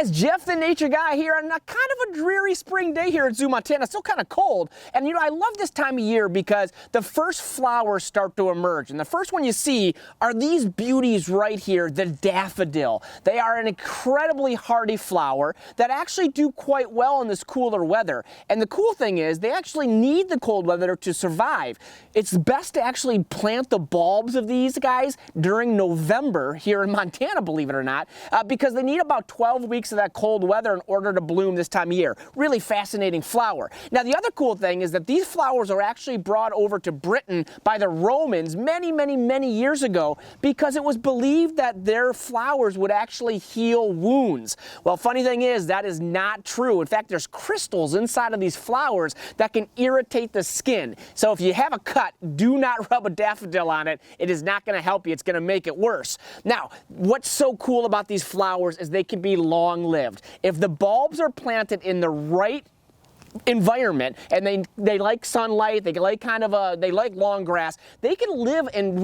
guys, Jeff the Nature Guy here on a kind of a dreary spring day here at Zoo, Montana. Still kind of cold. And you know, I love this time of year because the first flowers start to emerge. And the first one you see are these beauties right here, the daffodil. They are an incredibly hardy flower that actually do quite well in this cooler weather. And the cool thing is they actually need the cold weather to survive. It's best to actually plant the bulbs of these guys during November here in Montana, believe it or not, because they need about 12 weeks of that cold weather in order to bloom this time of year. Really fascinating flower. Now, the other cool thing is that these flowers are actually brought over to Britain by the Romans many years ago because it was believed that their flowers would actually heal wounds. Well, funny thing is that is not true. In fact, there's crystals inside of these flowers that can irritate the skin. So if you have a cut, do not rub a daffodil on it. It is not going to help you. It's going to make it worse. Now, what's so cool about these flowers is they can be long-lived. If the bulbs are planted in the right environment and they like sunlight, they like they like long grass, they can live and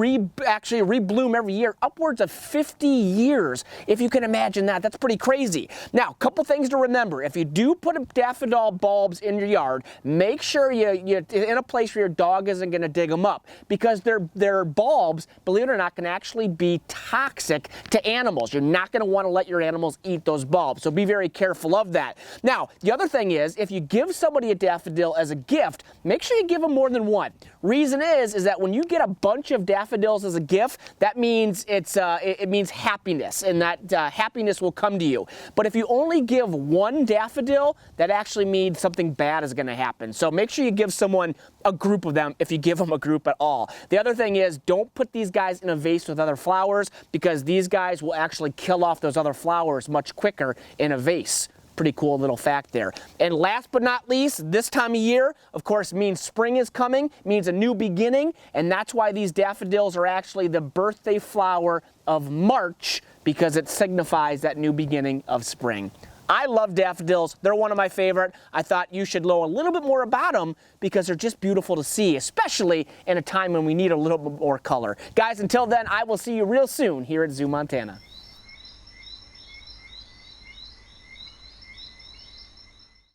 actually rebloom every year upwards of 50 years. If you can imagine that, that's pretty crazy. Now, a couple things to remember. If you do put a daffodil bulbs in your yard, make sure you're in a place where your dog isn't going to dig them up, because their bulbs, believe it or not, can actually be toxic to animals. You're not going to want to let your animals eat those bulbs, so be very careful of that. Now, the other thing is, if you give somebody a daffodil as a gift, make sure you give them more than one. Reason is that when you get a bunch of daffodils as a gift, that means it means happiness, and that happiness will come to you. But if you only give one daffodil, that actually means something bad is going to happen. So make sure you give someone a group of them, if you give them a group at all. The other thing is, don't put these guys in a vase with other flowers, because these guys will actually kill off those other flowers much quicker in a vase. Pretty cool little fact there. And last but not least, this time of year, of course, means spring is coming, means a new beginning, and that's why these daffodils are actually the birthday flower of March, because it signifies that new beginning of spring. I love daffodils. They're one of my favorite. I thought you should know a little bit more about them because they're just beautiful to see, especially in a time when we need a little bit more color. Guys, until then, I will see you real soon here at Zoo, Montana.